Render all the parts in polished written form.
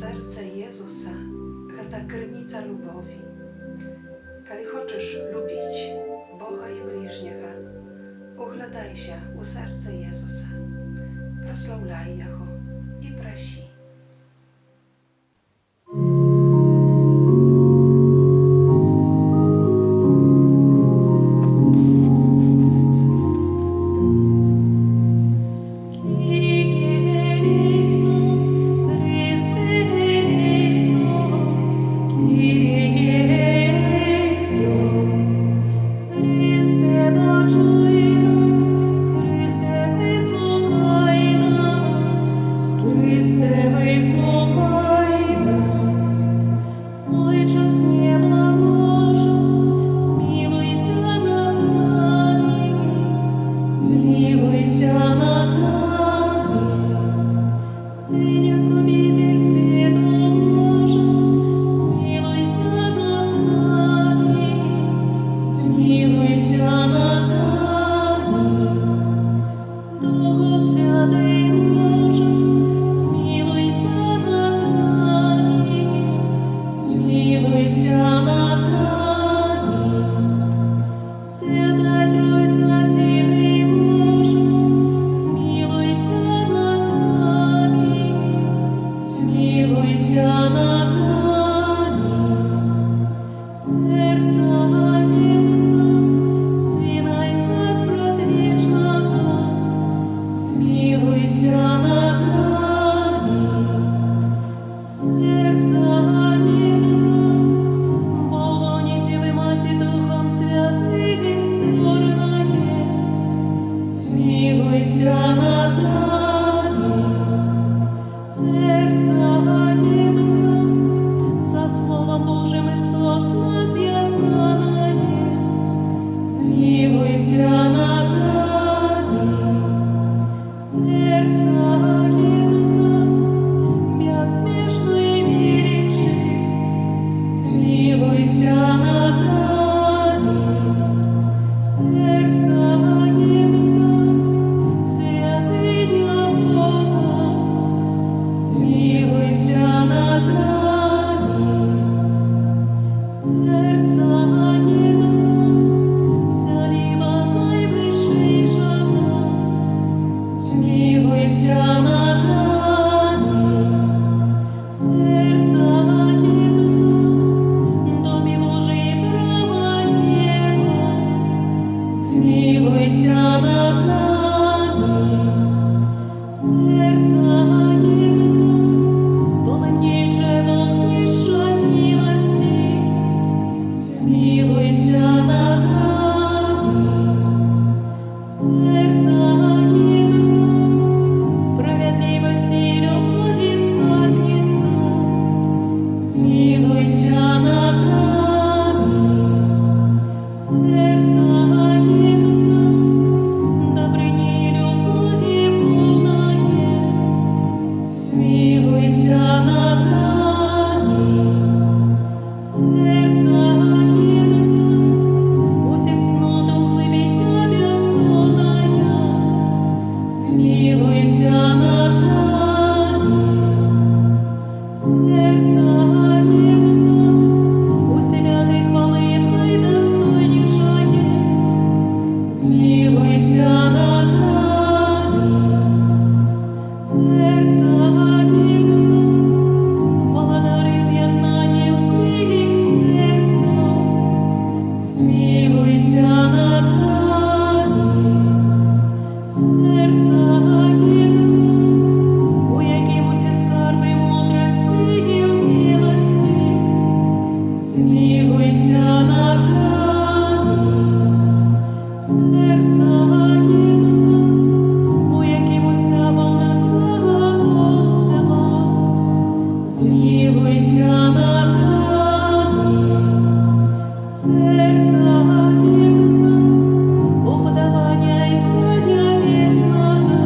Serce Jezusa to krynica lubowi. Kali хочеш lubić Boga i bliźniego, uglądaj się u serca Jezusa, proslawляй Його і проси. Серця Ісуса, у подавання і цання вісного.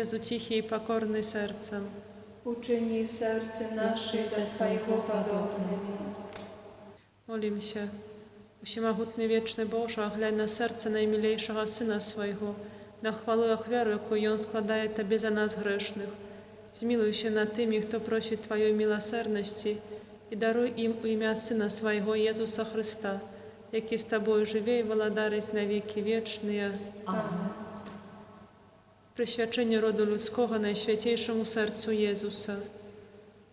Jezu cichy i pokorny sercem, Uczyni serce nasze do Twojego podobnymi. Molim się. Всемогутный вечный Боже, глянь на серце наимилейшего Сына Своего, на хвалу и охвяру, яку Он складає Тобі за нас грешних. Змилуйся над тими, хто просить Твоєї милосердності, і даруй їм у ім'я Сина Своего Єсуса Христа, який з Тобою живе і владарить на віки вічні. Amen. Присвячення роду людського найсвятейшому серцю Єзуса.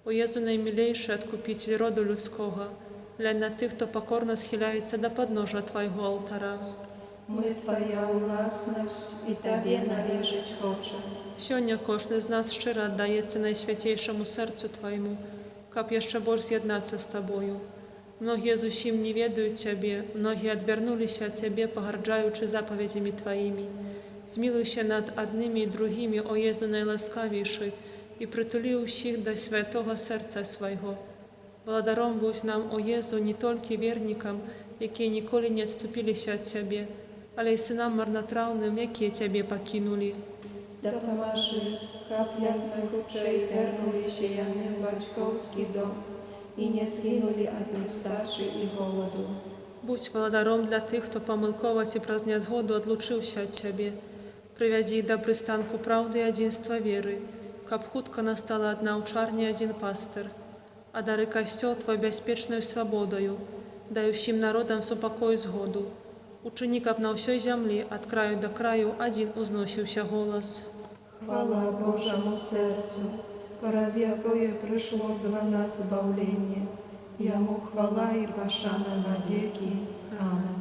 О Єзу наймилейший Откупитель роду людського, глянь на тих, хто покорно схиляється до подножа Твоєго алтара. Ми Твоя власність і Тобі належить хоче. Сьогодні кожен з нас щиро віддається найсвятейшому серцю Твоєму, каб ще більше з'єднатися з Тобою. Многие зусім не ведают Тебе, многие отвернулись от Тебе, погарджаючи заповедями Твоими. Змилуйся над одними и другими, о Єзу найласкавіший, і притули усіх до святого серця Свого. Благодаром будь нам, о Єзу, не тільки вірникам, які ніколи не відступилися від Тебе, але й синам марнотравним, які Тебе покинули. Допоможи, каплятних очей вернулися яни в батьковський дом і не згинули від нестачі і голоду. Будь благодаром для тих, хто помилково ці праздня згоду одлучився від Тебе. Приведи їх до пристанку правди і единства віри, каб хутко настала одна учарня і один пастир, а дари костел Твой безпечною свободою, дай всім народам супокой згоду. Учини, каб на всій землі, від краю до краю, один узносився голос. Хвала Божому серцю, раз якое прийшло для нас збавлення. Йому хвала і пошана навеки. Амин.